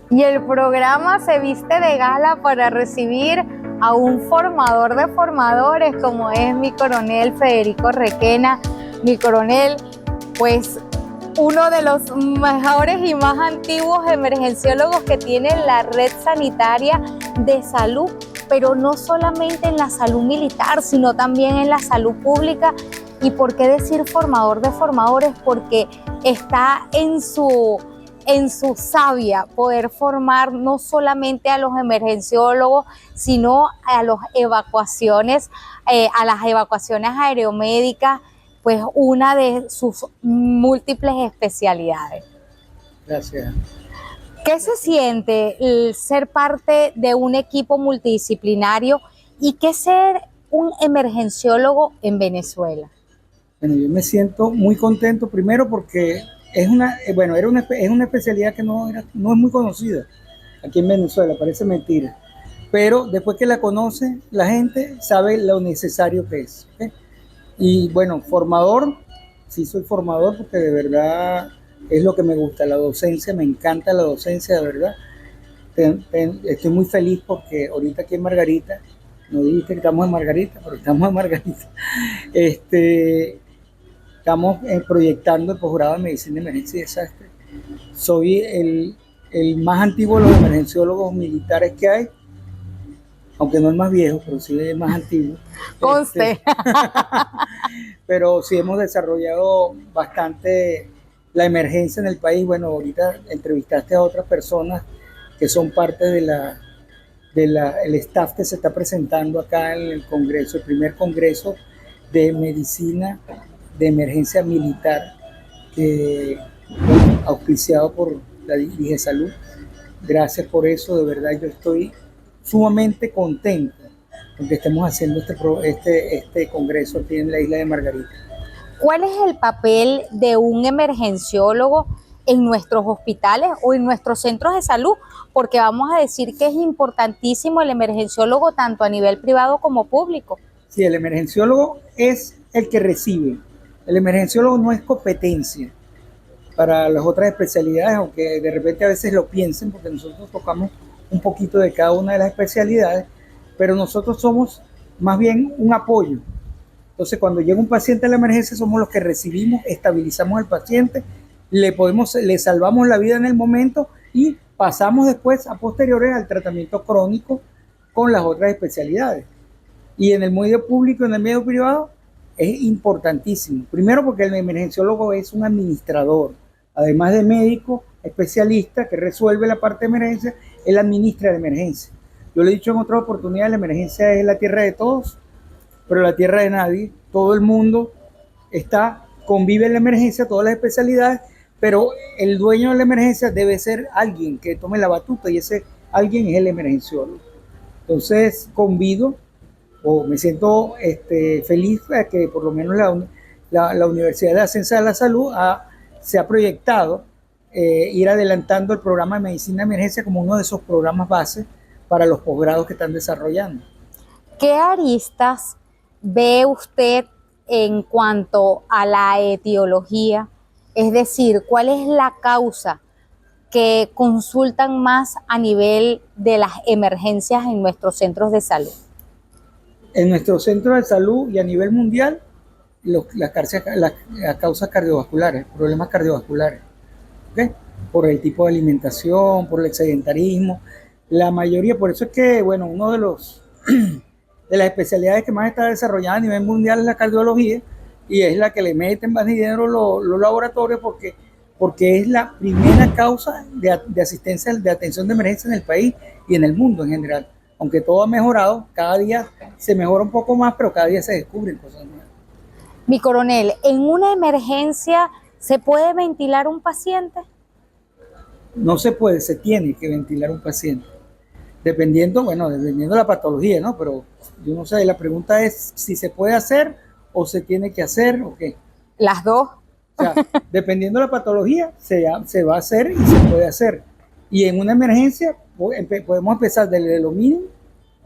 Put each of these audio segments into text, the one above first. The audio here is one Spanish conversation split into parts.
Y el programa se viste de gala para recibir a un formador de formadores como es mi coronel Federico Requena. Mi coronel, pues uno de los mejores y más antiguos emergenciólogos que tiene la red sanitaria de salud, pero no solamente en la salud militar, sino también en la salud pública. ¿Y por qué decir formador de formadores? Porque está en su savia poder formar no solamente a los emergenciólogos, sino a las evacuaciones aeromédicas, pues una de sus múltiples especialidades. Gracias. ¿Qué se siente el ser parte de un equipo multidisciplinario y qué ser un emergenciólogo en Venezuela? Bueno, yo me siento muy contento primero porque es una especialidad que no es muy conocida aquí en Venezuela, parece mentira. Pero después que la conoce, la gente sabe lo necesario que es. ¿Okay? Y bueno, formador, sí soy formador porque de verdad es lo que me gusta, la docencia, me encanta la docencia, de verdad. Estoy muy feliz porque ahorita aquí en Margarita, no dijiste que estamos en Margarita, pero estamos en Margarita. Estamos proyectando el posgrado de Medicina, Emergencia y Desastre. Soy el más antiguo de los emergenciólogos militares que hay, aunque no el más viejo, pero sí el más antiguo. Conste. Pero sí hemos desarrollado bastante la emergencia en el país. Bueno, ahorita entrevistaste a otras personas que son parte el staff que se está presentando acá en el Congreso, el primer Congreso de Medicina de Emergencia Militar, auspiciado por la DIGE Salud. Gracias por eso, de verdad yo estoy sumamente contento porque estemos haciendo este congreso aquí en la isla de Margarita. ¿Cuál es el papel de un emergenciólogo en nuestros hospitales o en nuestros centros de salud? Porque vamos a decir que es importantísimo el emergenciólogo tanto a nivel privado como público. Sí, el emergenciólogo es el que recibe. El emergenciólogo no es competencia para las otras especialidades, aunque de repente a veces lo piensen, porque nosotros tocamos un poquito de cada una de las especialidades, pero nosotros somos más bien un apoyo. Entonces, cuando llega un paciente a la emergencia, somos los que recibimos, estabilizamos al paciente, le salvamos la vida en el momento y pasamos después, a posteriores, al tratamiento crónico con las otras especialidades. Y en el medio público, en el medio privado, es importantísimo. Primero porque el emergenciólogo es un administrador, además de médico, especialista que resuelve la parte de emergencia, él administra la emergencia. Yo le he dicho en otras oportunidades, la emergencia es la tierra de todos, pero la tierra de nadie. Todo el mundo convive en la emergencia, todas las especialidades, pero el dueño de la emergencia debe ser alguien que tome la batuta y ese alguien es el emergenciólogo. Entonces convido me siento feliz de que por lo menos la Universidad de la Ciencia de la Salud se ha proyectado ir adelantando el programa de Medicina de Emergencia como uno de esos programas base para los posgrados que están desarrollando. ¿Qué aristas ve usted en cuanto a la etiología? Es decir, ¿cuál es la causa que consultan más a nivel de las emergencias en nuestros centros de salud? En nuestros centros de salud y a nivel mundial, las causas cardiovasculares, problemas cardiovasculares, ¿okay? Por el tipo de alimentación, por el sedentarismo, la mayoría, por eso es que, bueno, uno de las especialidades que más está desarrollada a nivel mundial es la cardiología y es la que le meten más dinero los laboratorios porque es la primera causa de asistencia, de atención de emergencia en el país y en el mundo en general. Aunque todo ha mejorado, cada día se mejora un poco más, pero cada día se descubren cosas nuevas. Mi coronel, ¿en una emergencia se puede ventilar un paciente? No se puede, se tiene que ventilar un paciente. Dependiendo de la patología, ¿no? Pero yo no sé, la pregunta es si se puede hacer o se tiene que hacer o qué. Las dos. O sea, dependiendo de la patología, se va a hacer y se puede hacer. Y en una emergencia podemos empezar desde lo mínimo,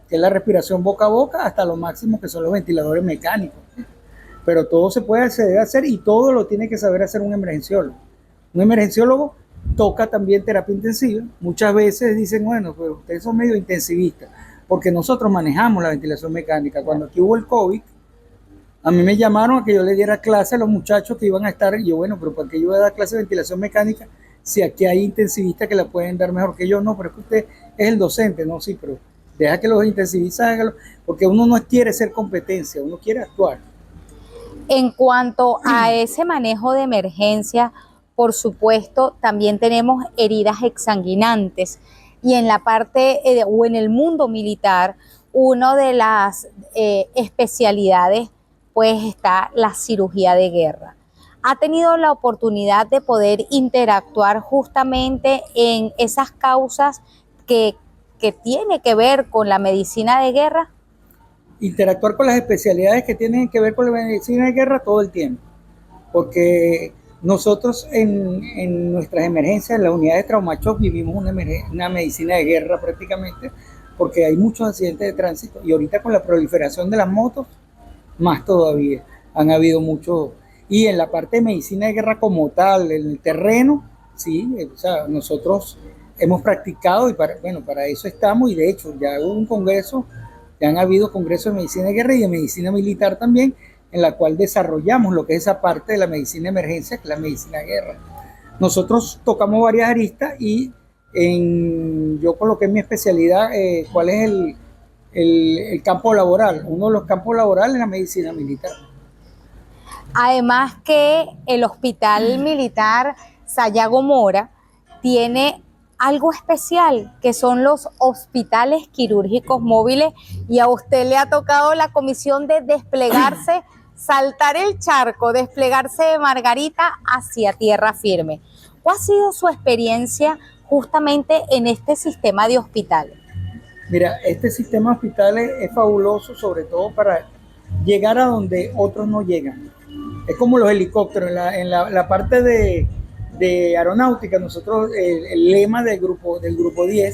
que es la respiración boca a boca, hasta lo máximo, que son los ventiladores mecánicos. Pero todo se debe hacer y todo lo tiene que saber hacer un emergenciólogo. Un emergenciólogo toca también terapia intensiva. Muchas veces dicen, bueno, pero ustedes son medio intensivistas, porque nosotros manejamos la ventilación mecánica. Cuando aquí hubo el COVID, a mí me llamaron a que yo le diera clase a los muchachos que iban a estar, y yo, bueno, pero ¿para qué yo voy a dar clase de ventilación mecánica si aquí hay intensivistas que la pueden dar mejor que yo? No, pero es que usted es el docente, no, sí, pero deja que los intensivistas háganlo, porque uno no quiere ser competencia, uno quiere actuar. En cuanto a ese manejo de emergencia, por supuesto, también tenemos heridas exsanguinantes y en la parte o en el mundo militar, una de las especialidades pues está la cirugía de guerra. ¿Ha tenido la oportunidad de poder interactuar justamente en esas causas que tiene que ver con la medicina de guerra? Interactuar con las especialidades que tienen que ver con la medicina de guerra todo el tiempo, porque nosotros en nuestras emergencias, en las unidades de trauma shock, vivimos una medicina de guerra prácticamente, porque hay muchos accidentes de tránsito y ahorita con la proliferación de las motos, más todavía, han habido muchos. Y en la parte de medicina de guerra como tal, en el terreno, sí, o sea, nosotros hemos practicado y para eso estamos, y de hecho ya hubo un congreso, ya han habido congresos de medicina de guerra y de medicina militar también, en la cual desarrollamos lo que es esa parte de la medicina de emergencia, que es la medicina de guerra. Nosotros tocamos varias aristas y yo coloqué en mi especialidad cuál es el campo laboral. Uno de los campos laborales es la medicina militar. Además que el Hospital Militar Sayago Mora tiene algo especial, que son los hospitales quirúrgicos móviles, y a usted le ha tocado la comisión de desplegarse, saltar el charco, desplegarse de Margarita hacia tierra firme. ¿Cuál ha sido su experiencia justamente en este sistema de hospitales? Mira, este sistema de hospitales es fabuloso, sobre todo para llegar a donde otros no llegan. Es como los helicópteros, en la parte de aeronáutica, nosotros, el lema del grupo 10,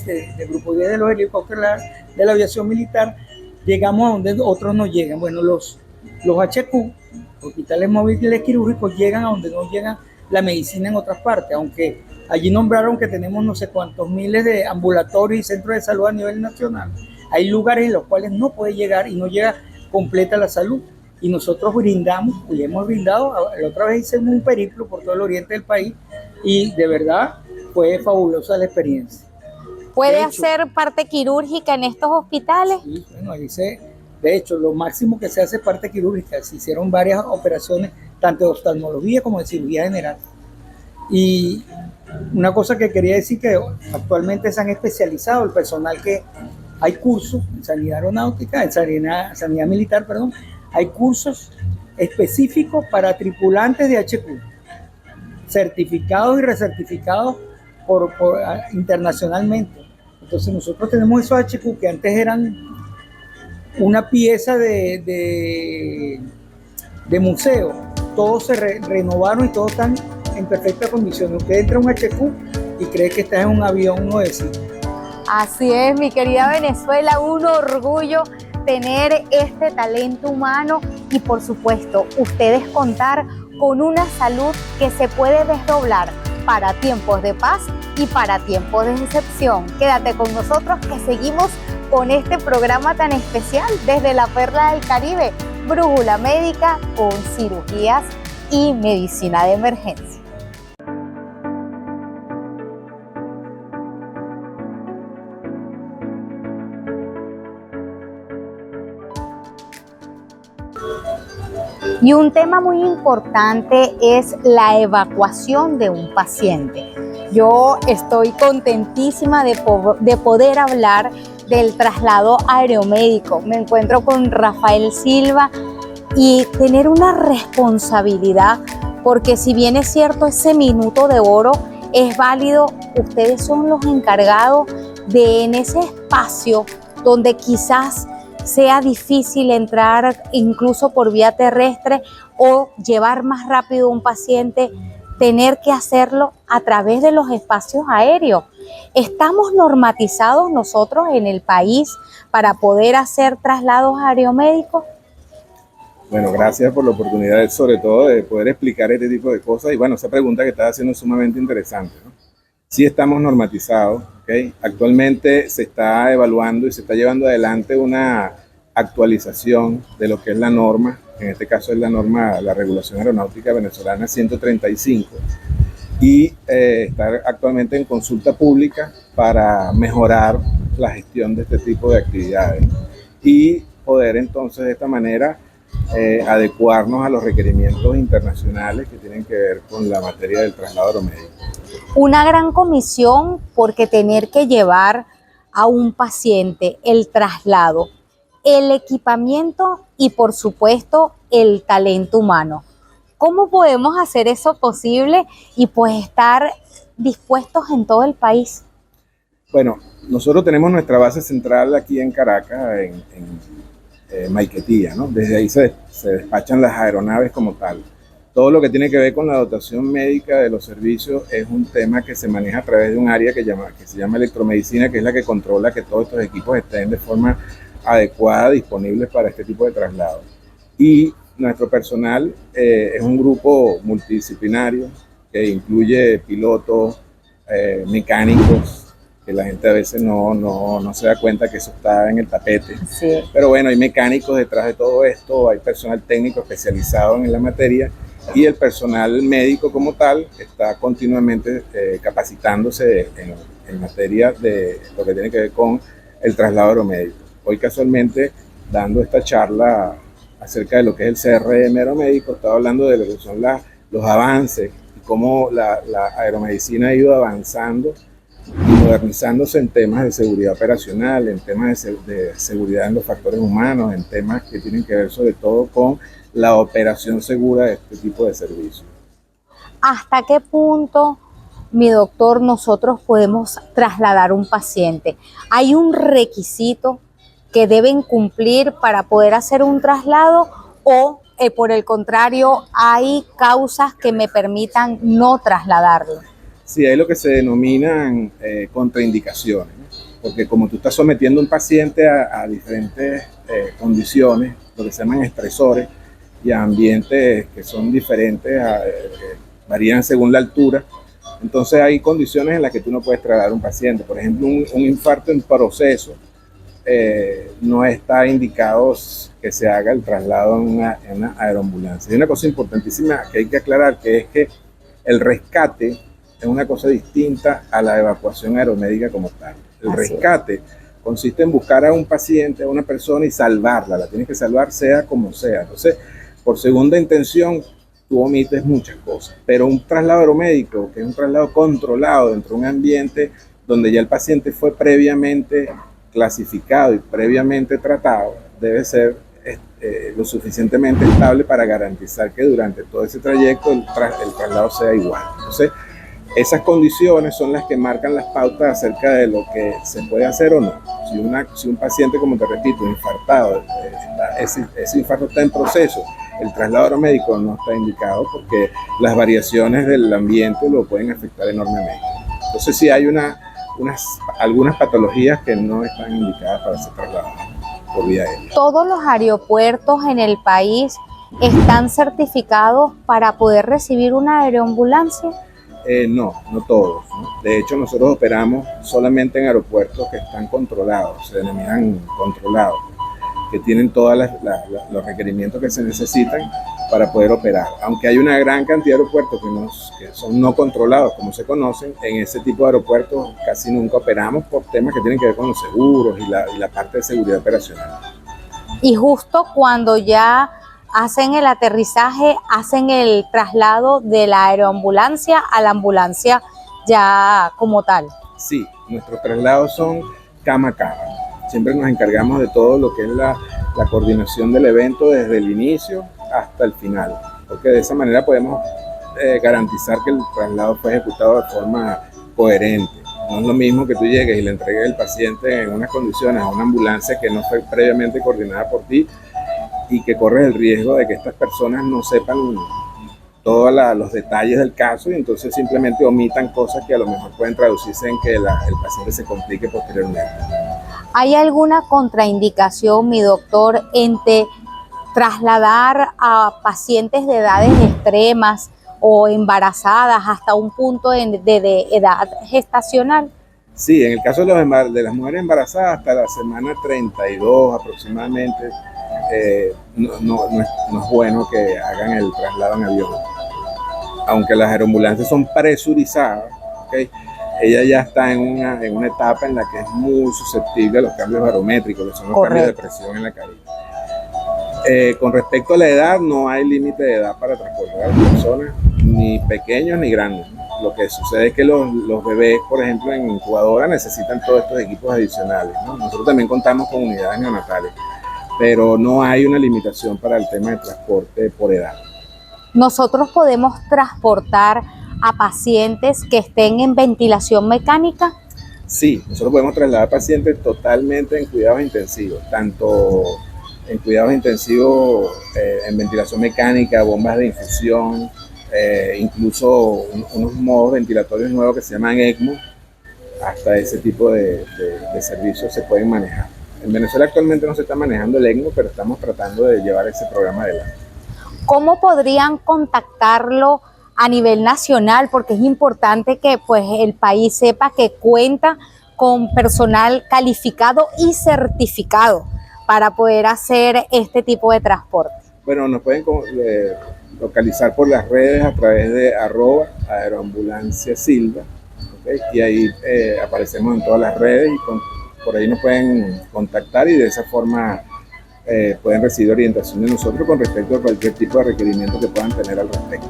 del grupo 10 de los helicópteros de la aviación militar, llegamos a donde otros no llegan. Bueno, los HQ, hospitales móviles quirúrgicos, llegan a donde no llega la medicina en otras partes, aunque allí nombraron que tenemos no sé cuántos miles de ambulatorios y centros de salud a nivel nacional. Hay lugares en los cuales no puede llegar y no llega completa la salud. Y nosotros brindamos, y hemos brindado, la otra vez hicimos un periplo por todo el oriente del país y de verdad fue fabulosa la experiencia. ¿Puede hacer parte quirúrgica en estos hospitales? Sí, bueno, de hecho, lo máximo que se hace es parte quirúrgica. Se hicieron varias operaciones, tanto de oftalmología como de cirugía general. Y una cosa que quería decir, que actualmente se han especializado el personal, que hay cursos en sanidad aeronáutica, en sanidad militar, perdón, hay cursos específicos para tripulantes de HQ, certificados y recertificados internacionalmente. Entonces nosotros tenemos esos HQ que antes eran una pieza de museo, todos se renovaron y todos están en perfecta condición. Usted entra a un HQ y cree que está en un avión nuevecito. Así es, mi querida Venezuela, un orgullo tener este talento humano y por supuesto ustedes contar con una salud que se puede desdoblar para tiempos de paz y para tiempos de excepción. Quédate con nosotros que seguimos con este programa tan especial desde la Perla del Caribe, Brújula Médica con cirugías y medicina de emergencia. Y un tema muy importante es la evacuación de un paciente. Yo estoy contentísima de poder hablar del traslado aeromédico. Me encuentro con Rafael Silva y tener una responsabilidad, porque si bien es cierto ese minuto de oro es válido, ustedes son los encargados de en ese espacio donde quizás sea difícil entrar incluso por vía terrestre o llevar más rápido un paciente, tener que hacerlo a través de los espacios aéreos. ¿Estamos normatizados nosotros en el país para poder hacer traslados aeromédicos? Bueno, gracias por la oportunidad, sobre todo, de poder explicar este tipo de cosas. Y bueno, esa pregunta que estás haciendo es sumamente interesante, ¿no? Sí estamos normatizados, ¿ok? Actualmente se está evaluando y se está llevando adelante una actualización de lo que es la norma, en este caso es la norma, la regulación aeronáutica venezolana 135, y está actualmente en consulta pública para mejorar la gestión de este tipo de actividades y poder entonces de esta manera adecuarnos a los requerimientos internacionales que tienen que ver con la materia del traslado aeromédico. Una gran comisión porque tener que llevar a un paciente el traslado, el equipamiento y por supuesto el talento humano. ¿Cómo podemos hacer eso posible y pues estar dispuestos en todo el país? Bueno, nosotros tenemos nuestra base central aquí en Caracas, en Maiquetía, ¿no? Desde ahí se despachan las aeronaves como tal. Todo lo que tiene que ver con la dotación médica de los servicios es un tema que se maneja a través de un área que se llama electromedicina, que es la que controla que todos estos equipos estén de forma adecuada, disponibles para este tipo de traslados. Y nuestro personal es un grupo multidisciplinario que incluye pilotos, mecánicos, que la gente a veces no se da cuenta que eso está en el tapete. Sí. Pero bueno, hay mecánicos detrás de todo esto, hay personal técnico especializado en la materia y el personal médico como tal está continuamente capacitándose en materia de lo que tiene que ver con el traslado aeromédico. Hoy casualmente, dando esta charla acerca de lo que es el CRM aeromédico, estaba hablando de lo que son los avances y cómo la aeromedicina ha ido avanzando y modernizándose en temas de seguridad operacional, en temas de seguridad en los factores humanos, en temas que tienen que ver sobre todo con la operación segura de este tipo de servicios. ¿Hasta qué punto, mi doctor, nosotros podemos trasladar un paciente? ¿Hay un requisito que deben cumplir para poder hacer un traslado o por el contrario hay causas que me permitan no trasladarlo? Sí, hay lo que se denominan contraindicaciones, ¿no? Porque como tú estás sometiendo a un paciente a diferentes condiciones, lo que se llaman estresores y a ambientes que son diferentes, que varían según la altura, entonces hay condiciones en las que tú no puedes trasladar a un paciente. Por ejemplo, un infarto en proceso no está indicado que se haga el traslado en una aeroambulancia. Y una cosa importantísima que hay que aclarar, que es que el rescate es una cosa distinta a la evacuación aeromédica como tal. El rescate consiste en buscar a un paciente, a una persona y salvarla. La tienes que salvar sea como sea. Entonces, por segunda intención, tú omites muchas cosas. Pero un traslado aeromédico, que es un traslado controlado dentro de un ambiente donde ya el paciente fue previamente clasificado y previamente tratado, debe ser lo suficientemente estable para garantizar que durante todo ese trayecto el traslado sea igual. Entonces, esas condiciones son las que marcan las pautas acerca de lo que se puede hacer o no. Si un paciente, como te repito, infartado, ese infarto está en proceso, el traslado aeromédico no está indicado porque las variaciones del ambiente lo pueden afectar enormemente. Entonces sí hay algunas patologías que no están indicadas para ser trasladadas por vía aérea. ¿Todos los aeropuertos en el país están certificados para poder recibir una aeroambulancia? No todos, ¿no? De hecho, nosotros operamos solamente en aeropuertos que están controlados, se denominan controlados, que tienen todos los requerimientos que se necesitan para poder operar. Aunque hay una gran cantidad de aeropuertos que son no controlados, como se conocen, en ese tipo de aeropuertos casi nunca operamos por temas que tienen que ver con los seguros y la parte de seguridad operacional. Y justo cuando ya hacen el aterrizaje, hacen el traslado de la aeroambulancia a la ambulancia ya como tal. Sí, nuestros traslados son cama a cama. Siempre nos encargamos de todo lo que es la coordinación del evento desde el inicio hasta el final, porque de esa manera podemos garantizar que el traslado fue ejecutado de forma coherente. No es lo mismo que tú llegues y le entregues el paciente en unas condiciones a una ambulancia que no fue previamente coordinada por ti y que corres el riesgo de que estas personas no sepan todos los detalles del caso y entonces simplemente omitan cosas que a lo mejor pueden traducirse en que el paciente se complique posteriormente. ¿Hay alguna contraindicación, mi doctor, entre trasladar a pacientes de edades extremas o embarazadas hasta un punto de edad gestacional? Sí, en el caso de, de las mujeres embarazadas hasta la semana 32 aproximadamente, no es bueno que hagan el traslado en avión. Aunque las aeroambulancias son presurizadas, ¿okay? Ella ya está en una etapa en la que es muy susceptible a los cambios barométricos, que son los cambios de presión en la cabina. Con respecto a la edad, no hay límite de edad para transportar a las personas, ni pequeños ni grandes. Lo que sucede es que los bebés, por ejemplo, en incubadora necesitan todos estos equipos adicionales, ¿no? Nosotros también contamos con unidades neonatales, pero no hay una limitación para el tema de transporte por edad. ¿Nosotros podemos transportar a pacientes que estén en ventilación mecánica? Sí, nosotros podemos trasladar pacientes totalmente en cuidados intensivos, tanto en cuidados intensivos, en ventilación mecánica, bombas de infusión, incluso unos modos ventilatorios nuevos que se llaman ECMO, hasta ese tipo de servicios se pueden manejar. En Venezuela actualmente no se está manejando el ECMO, pero estamos tratando de llevar ese programa adelante. ¿Cómo podrían contactarlo a nivel nacional? Porque es importante que pues, el país sepa que cuenta con personal calificado y certificado para poder hacer este tipo de transporte. Bueno, nos pueden localizar por las redes a través de @aeroambulanciasilva, ¿okay? Y ahí aparecemos en todas las redes y por ahí nos pueden contactar y de esa forma pueden recibir orientación de nosotros con respecto a cualquier tipo de requerimiento que puedan tener al respecto.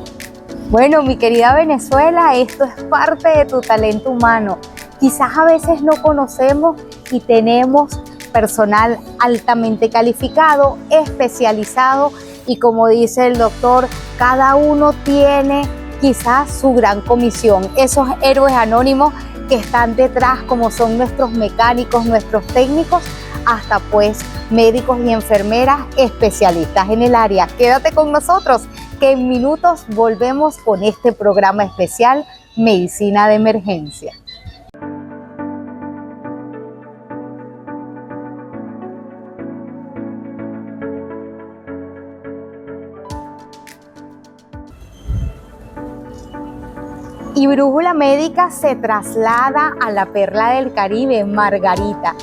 Bueno, mi querida Venezuela, esto es parte de tu talento humano. Quizás a veces no conocemos y tenemos personal altamente calificado, especializado y como dice el doctor, cada uno tiene quizás su gran comisión. Esos héroes anónimos que están detrás, como son nuestros mecánicos, nuestros técnicos, hasta pues médicos y enfermeras especialistas en el área. Quédate con nosotros, que en minutos volvemos con este programa especial Medicina de Emergencia. Y Brújula Médica se traslada a la perla del Caribe, Margarita,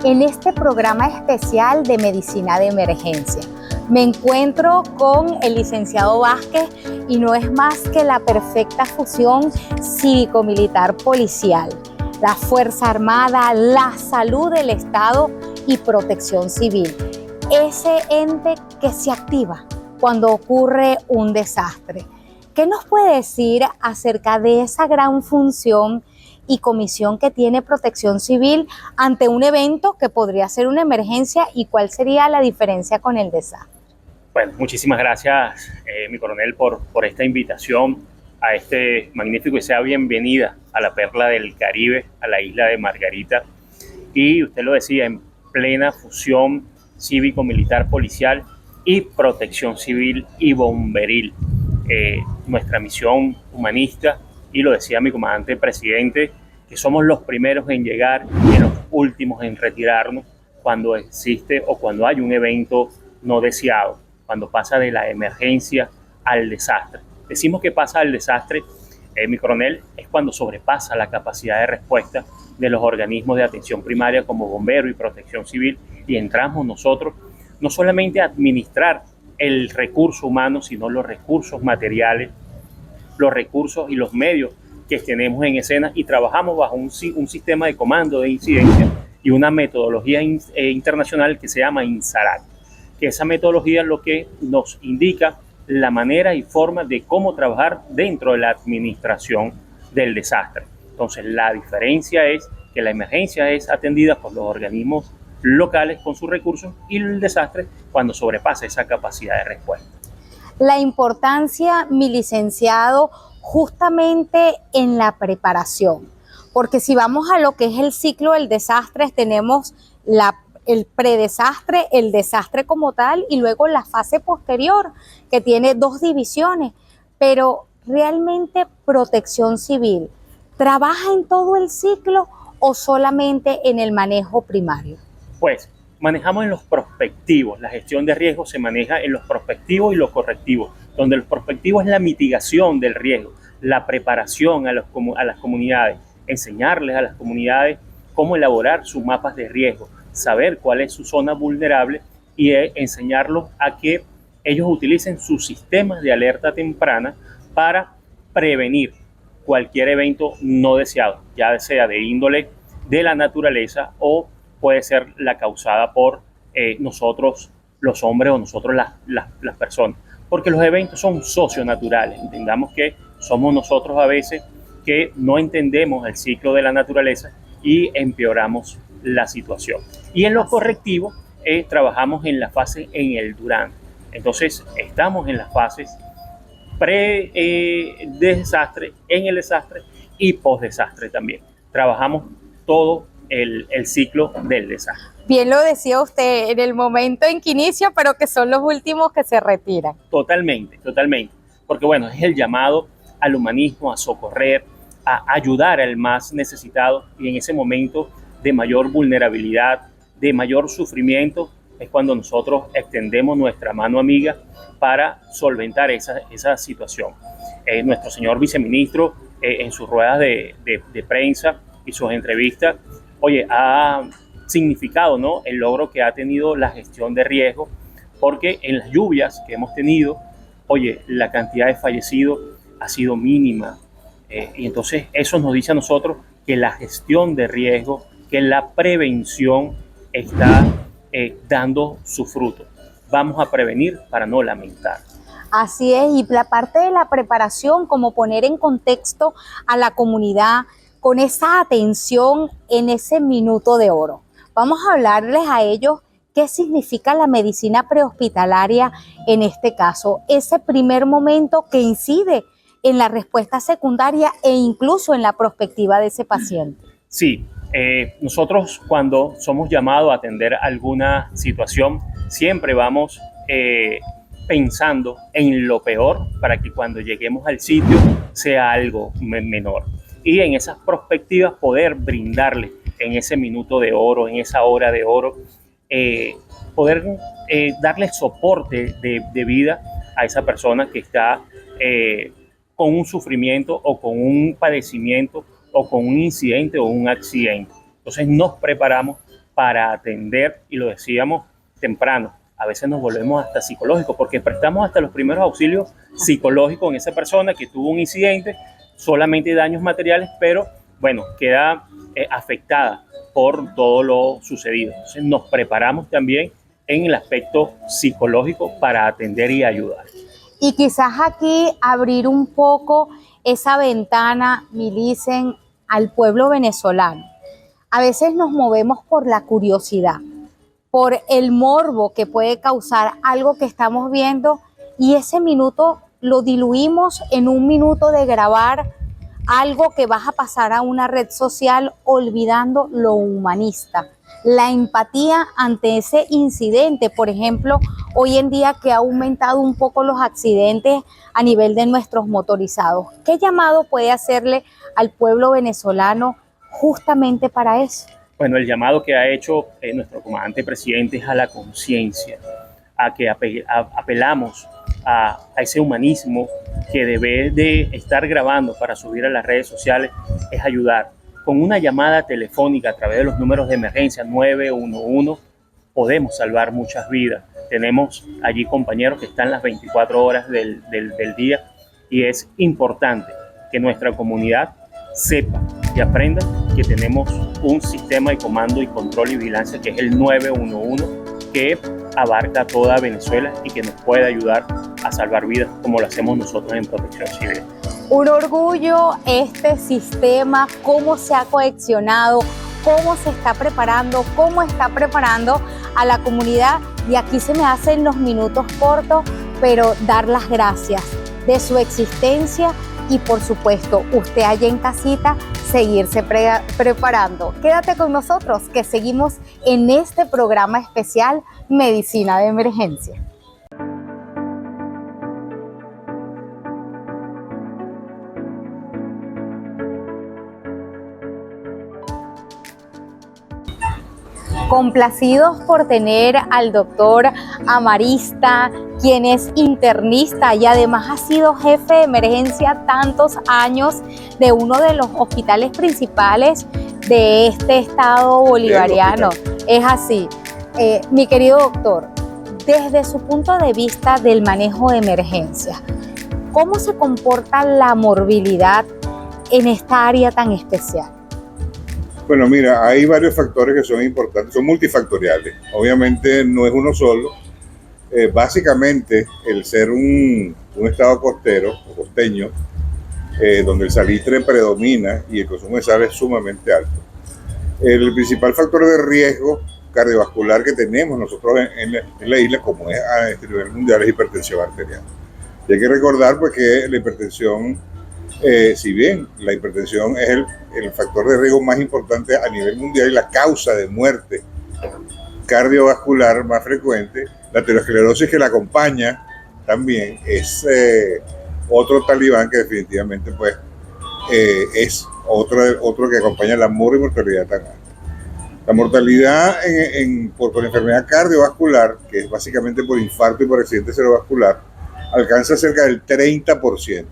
en este programa especial de Medicina de Emergencia. Me encuentro con el licenciado Vázquez y no es más que la perfecta fusión cívico-militar policial, la Fuerza Armada, la salud del Estado y protección civil. Ese ente que se activa cuando ocurre un desastre. ¿Qué nos puede decir acerca de esa gran función y comisión que tiene Protección Civil ante un evento que podría ser una emergencia y cuál sería la diferencia con el desastre? Bueno, muchísimas gracias, mi coronel, por esta invitación a este magnífico y sea bienvenida a la perla del Caribe, a la isla de Margarita. Y usted lo decía, en plena fusión cívico-militar policial y protección civil y bomberil. Nuestra misión humanista, y lo decía mi comandante presidente, que somos los primeros en llegar y los últimos en retirarnos cuando existe o cuando hay un evento no deseado, cuando pasa de la emergencia al desastre. Decimos que pasa al desastre, mi coronel, es cuando sobrepasa la capacidad de respuesta de los organismos de atención primaria como bomberos y protección civil, y entramos nosotros no solamente a administrar el recurso humano, sino los recursos materiales, los recursos y los medios que tenemos en escena, y trabajamos bajo un sistema de comando de incidencia y una metodología internacional que se llama INSARAC, que esa metodología es lo que nos indica la manera y forma de cómo trabajar dentro de la administración del desastre. Entonces, la diferencia es que la emergencia es atendida por los organismos locales con sus recursos y el desastre cuando sobrepasa esa capacidad de respuesta. La importancia, mi licenciado, justamente en la preparación, porque si vamos a lo que es el ciclo del desastre, tenemos el predesastre, el desastre como tal y luego la fase posterior que tiene dos divisiones, pero realmente Protección Civil, ¿trabaja en todo el ciclo o solamente en el manejo primario? Pues manejamos en los prospectivos, la gestión de riesgos se maneja en los prospectivos y los correctivos, donde los prospectivos es la mitigación del riesgo, la preparación a las comunidades, enseñarles a las comunidades cómo elaborar sus mapas de riesgo, saber cuál es su zona vulnerable y enseñarlos a que ellos utilicen sus sistemas de alerta temprana para prevenir cualquier evento no deseado, ya sea de índole de la naturaleza o puede ser la causada por nosotros los hombres o nosotros las personas, porque los eventos son socionaturales. Entendamos que somos nosotros a veces que no entendemos el ciclo de la naturaleza y empeoramos la situación. Y en los correctivos trabajamos en la fase en el durante. Entonces estamos en las fases pre-desastre, en el desastre y post-desastre también. Trabajamos todo el ciclo del desastre. Bien lo decía usted, en el momento en que inicia, pero que son los últimos que se retiran. Totalmente, totalmente. Porque bueno, es el llamado al humanismo, a socorrer, a ayudar al más necesitado, y en ese momento de mayor vulnerabilidad, de mayor sufrimiento, es cuando nosotros extendemos nuestra mano amiga para solventar esa situación. Nuestro señor viceministro, en sus ruedas de prensa y sus entrevistas, ha significado, ¿no?, el logro que ha tenido la gestión de riesgo, porque en las lluvias que hemos tenido, la cantidad de fallecidos ha sido mínima. Y entonces eso nos dice a nosotros que la gestión de riesgo, que la prevención está dando su fruto. Vamos a prevenir para no lamentar. Así es, y la parte de la preparación, como poner en contexto a la comunidad con esa atención en ese minuto de oro. Vamos a hablarles a ellos qué significa la medicina prehospitalaria en este caso, ese primer momento que incide en la respuesta secundaria e incluso en la prospectiva de ese paciente. Sí, nosotros cuando somos llamados a atender alguna situación, siempre vamos pensando en lo peor para que cuando lleguemos al sitio sea algo menor. Y en esas perspectivas poder brindarle en ese minuto de oro, en esa hora de oro, poder darle soporte de vida a esa persona que está con un sufrimiento o con un padecimiento o con un incidente o un accidente. Entonces nos preparamos para atender, y lo decíamos temprano, a veces nos volvemos hasta psicológicos porque prestamos hasta los primeros auxilios psicológicos en esa persona que tuvo un incidente, solamente daños materiales, pero bueno, queda afectada por todo lo sucedido. Entonces nos preparamos también en el aspecto psicológico para atender y ayudar. Y quizás aquí abrir un poco esa ventana, Milicen, al pueblo venezolano. A veces nos movemos por la curiosidad, por el morbo que puede causar algo que estamos viendo, y ese minuto lo diluimos en un minuto de grabar algo que vas a pasar a una red social, olvidando lo humanista, la empatía ante ese incidente. Por ejemplo, hoy en día que ha aumentado un poco los accidentes a nivel de nuestros motorizados, ¿qué llamado puede hacerle al pueblo venezolano justamente para eso? Bueno, el llamado que ha hecho nuestro comandante presidente es a la conciencia, a que apelamos a ese humanismo que debe de estar grabando para subir a las redes sociales, es ayudar. Con una llamada telefónica a través de los números de emergencia 911 podemos salvar muchas vidas. Tenemos allí compañeros que están las 24 horas del día, y es importante que nuestra comunidad sepa y aprenda que tenemos un sistema de comando y control y vigilancia que es el 911, que abarca toda Venezuela y que nos puede ayudar a salvar vidas como lo hacemos nosotros en Protección Civil. Un orgullo este sistema, cómo se ha cohesionado, cómo se está preparando, cómo está preparando a la comunidad. Y aquí se me hacen los minutos cortos, pero dar las gracias de su existencia y, por supuesto, usted allá en casita, seguirse preparando. Quédate con nosotros que seguimos en este programa especial Medicina de Emergencia. Complacidos por tener al doctor Amarista, quien es internista y además ha sido jefe de emergencia tantos años de uno de los hospitales principales de este estado bolivariano. Es así. Mi querido doctor, desde su punto de vista del manejo de emergencias, ¿cómo se comporta la morbilidad en esta área tan especial? Bueno, mira, hay varios factores que son importantes, son multifactoriales. Obviamente no es uno solo. Básicamente, el ser un estado costero o costeño, donde el salitre predomina y el consumo de sal es sumamente alto. El principal factor de riesgo cardiovascular que tenemos nosotros en la isla, como es a nivel mundial, es hipertensión arterial. Y hay que recordar pues, que la hipertensión, si bien la hipertensión es el factor de riesgo más importante a nivel mundial y la causa de muerte cardiovascular más frecuente, la aterosclerosis que la acompaña también es otro talibán que definitivamente pues, es otro que acompaña la mortalidad tan alta. La mortalidad por enfermedad cardiovascular, que es básicamente por infarto y por accidente cerebrovascular, alcanza cerca del 30%.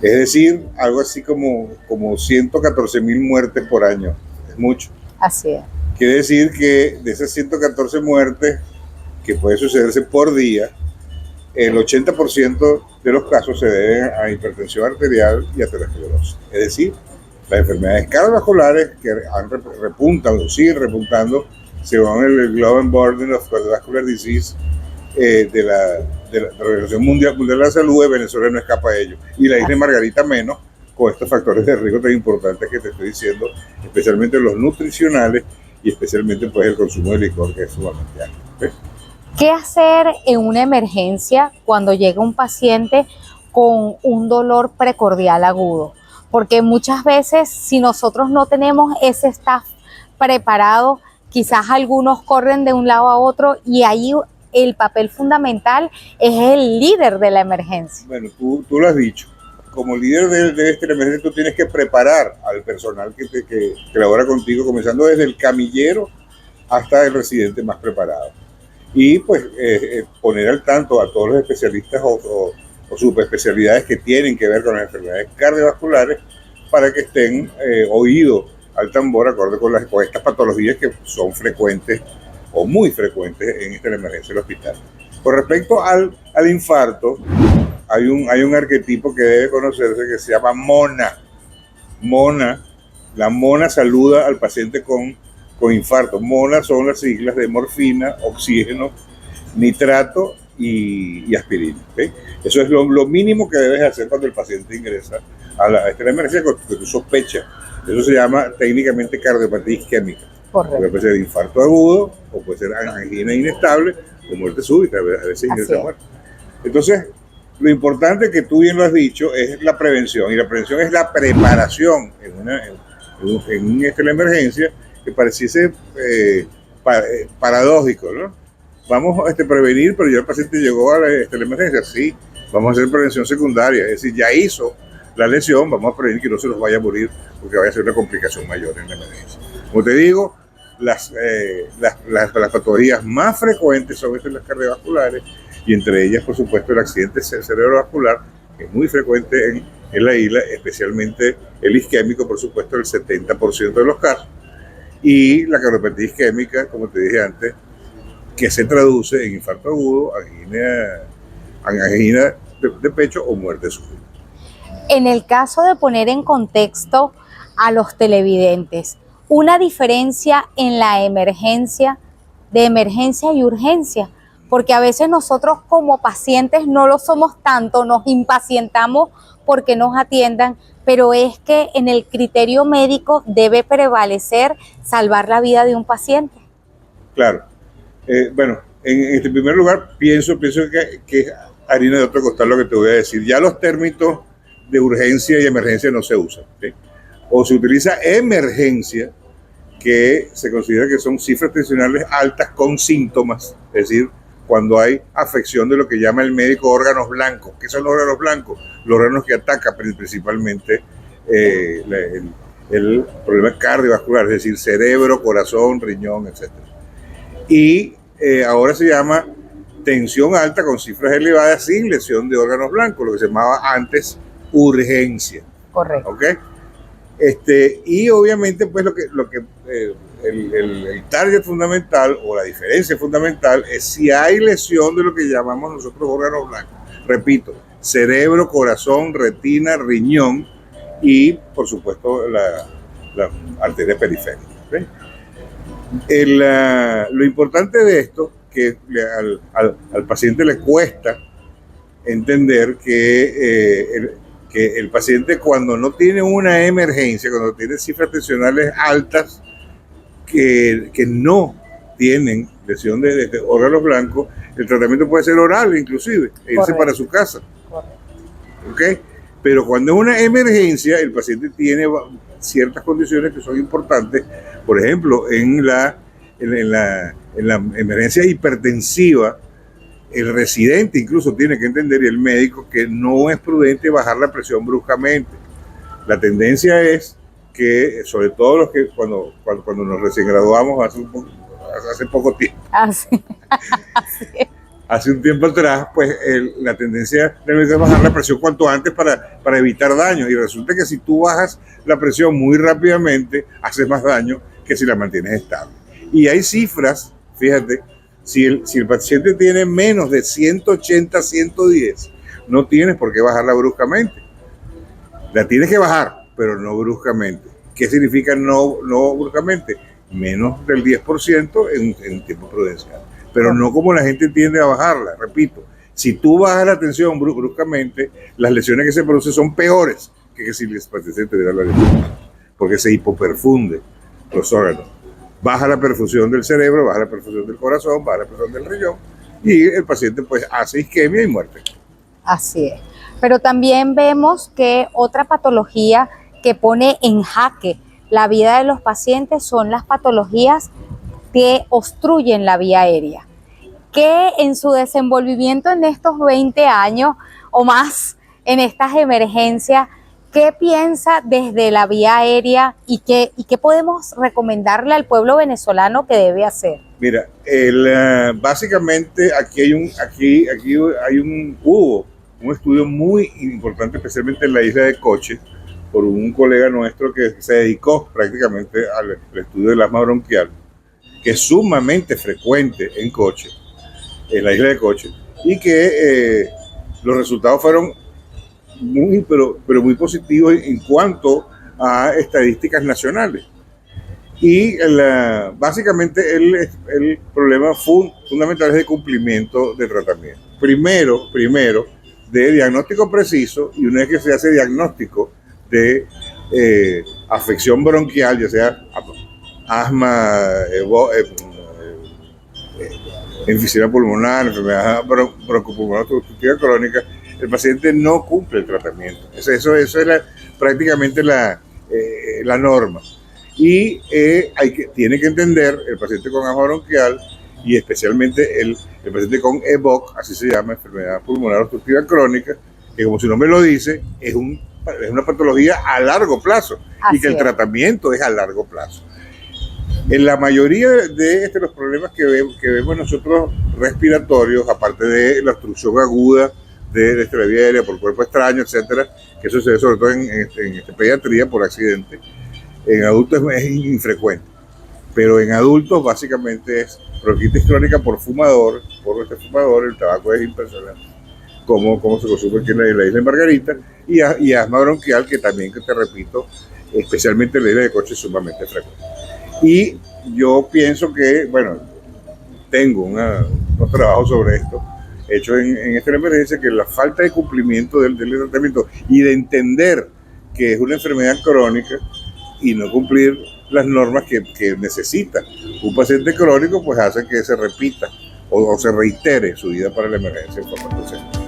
Es decir, algo así como 114.000 muertes por año. Es mucho. Así es. Quiere decir que de esas 114 muertes que puede sucederse por día, el 80% de los casos se deben a hipertensión arterial y aterosclerosis. Es decir, las enfermedades cardiovasculares que repuntan o siguen repuntando según el Global Burden of Cardiovascular Disease de la Organización Mundial de la Salud, Venezuela no escapa de ello. Y la isla de Margarita menos, con estos factores de riesgo tan importantes que te estoy diciendo, especialmente los nutricionales y especialmente pues, el consumo de licor, que es sumamente alto. ¿Ves? ¿Qué hacer en una emergencia cuando llega un paciente con un dolor precordial agudo? Porque muchas veces si nosotros no tenemos ese staff preparado, quizás algunos corren de un lado a otro y ahí el papel fundamental es el líder de la emergencia. Bueno, tú lo has dicho. Como líder de esta emergencia, tú tienes que preparar al personal que labora contigo, comenzando desde el camillero hasta el residente más preparado. Y pues poner al tanto a todos los especialistas o subespecialidades que tienen que ver con las enfermedades cardiovasculares para que estén oídos al tambor acorde con estas patologías que son frecuentes o muy frecuentes en esta emergencia del hospital. Con respecto al infarto, hay un arquetipo que debe conocerse que se llama mona. La mona saluda al paciente con infarto. Mona son las siglas de morfina, oxígeno, nitrato y aspirina. ¿Okay? Eso es lo mínimo que debes hacer cuando el paciente ingresa a esta emergencia que tú sospechas. Eso se llama técnicamente cardiopatía isquémica. Correcto. Puede ser infarto agudo o puede ser angina inestable o muerte súbita, a veces ingresa a muerte. Entonces, lo importante que tú bien lo has dicho es la prevención, y la prevención es la preparación en la emergencia, que pareciese paradójico, ¿no? Vamos a prevenir, pero ya el paciente llegó a la emergencia, sí, vamos a hacer prevención secundaria, es decir, ya hizo la lesión, vamos a prevenir que no se nos vaya a morir porque vaya a ser una complicación mayor en la emergencia. Como te digo, las patologías más frecuentes son las cardiovasculares, y entre ellas, por supuesto, el accidente cerebrovascular, que es muy frecuente en la isla, especialmente el isquémico, por supuesto, el 70% de los casos, y la cardiopatía isquémica, como te dije antes, que se traduce en infarto agudo, angina de pecho o muerte súbita. En el caso de poner en contexto a los televidentes, una diferencia en la emergencia, de emergencia y urgencia, porque a veces nosotros como pacientes no lo somos tanto, nos impacientamos porque nos atiendan, pero es que en el criterio médico debe prevalecer salvar la vida de un paciente. Claro. Bueno, en este primer lugar pienso que es harina de otro costal lo que te voy a decir. Ya los términos de urgencia y emergencia no se usan, ¿sí? O se utiliza emergencia, que se considera que son cifras tensionales altas con síntomas, es decir, cuando hay afección de lo que llama el médico órganos blancos. ¿Qué son los órganos blancos? Los órganos que atacan principalmente el problema cardiovascular, es decir, cerebro, corazón, riñón, etc. Y ahora se llama tensión alta con cifras elevadas sin lesión de órganos blancos, lo que se llamaba antes urgencia. Correcto. ¿Ok? Y obviamente pues el target fundamental o la diferencia fundamental es si hay lesión de lo que llamamos nosotros órganos blancos. Repito, cerebro, corazón, retina, riñón y por supuesto la arteria periférica. ¿Okay? Lo importante de esto que al paciente le cuesta entender que el paciente cuando no tiene una emergencia, cuando tiene cifras tensionales altas que no tienen lesión de órganos blancos, el tratamiento puede ser oral inclusive, e irse para su casa. ¿Okay? Pero cuando es una emergencia, el paciente tiene ciertas condiciones que son importantes. Por ejemplo, en la emergencia hipertensiva, el residente incluso tiene que entender, y el médico, que no es prudente bajar la presión bruscamente. La tendencia es que, sobre todo los que cuando nos recién graduamos hace poco tiempo, hace un tiempo atrás, pues la tendencia del médico es bajar la presión cuanto antes para evitar daño. Y resulta que si tú bajas la presión muy rápidamente, haces más daño que si la mantienes estable. Y hay cifras, fíjate, si el paciente tiene menos de 180, 110, no tienes por qué bajarla bruscamente. La tienes que bajar, pero no bruscamente. ¿Qué significa no bruscamente? Menos del 10% en tiempo prudencial. Pero no como la gente tiende a bajarla. Repito, si tú bajas la tensión bruscamente, las lesiones que se producen son peores que si el paciente tuviera la lesión, porque se hipoperfunde los órganos. Baja la perfusión del cerebro, baja la perfusión del corazón, baja la perfusión del riñón y el paciente pues hace isquemia y muerte. Así es. Pero también vemos que otra patología que pone en jaque la vida de los pacientes son las patologías que obstruyen la vía aérea, que en su desenvolvimiento en estos 20 años o más en estas emergencias, ¿qué piensa desde la vía aérea y qué podemos recomendarle al pueblo venezolano que debe hacer? Mira, básicamente hubo un estudio muy importante, especialmente en la isla de Coche, por un colega nuestro que se dedicó prácticamente al estudio del asma bronquial, que es sumamente frecuente en Coche, en la isla de Coche, y que los resultados fueron pero muy positivos en cuanto a estadísticas nacionales. Y básicamente el problema fundamental es de cumplimiento de tratamiento. Primero, de diagnóstico preciso, y una vez que se hace diagnóstico de afección bronquial, ya sea asma, enfisema pulmonar, enfermedad broncopulmonar obstructiva crónica, el paciente no cumple el tratamiento. Eso es prácticamente la norma. Y tiene que entender el paciente con asma bronquial y especialmente el paciente con EBOC, así se llama, enfermedad pulmonar obstructiva crónica, que como su nombre lo dice, es una patología a largo plazo. Así y que el tratamiento es a largo plazo. En la mayoría de los problemas que vemos nosotros respiratorios, aparte de la obstrucción aguda de la vía aérea por cuerpo extraño, etcétera, que eso se ve sobre todo en pediatría por accidente, en adultos es infrecuente, pero en adultos básicamente es bronquitis crónica por fumador, el tabaco es impresionante, como se consume aquí en la isla de Margarita, y asma bronquial, que también, que te repito, especialmente en la isla de Coche, es sumamente frecuente. Y yo pienso que, bueno, tengo unos trabajos sobre esto, hecho en esta emergencia, que la falta de cumplimiento del tratamiento y de entender que es una enfermedad crónica y no cumplir las normas que necesita un paciente crónico, pues hace que se repita o se reitere su vida para la emergencia en forma consciente.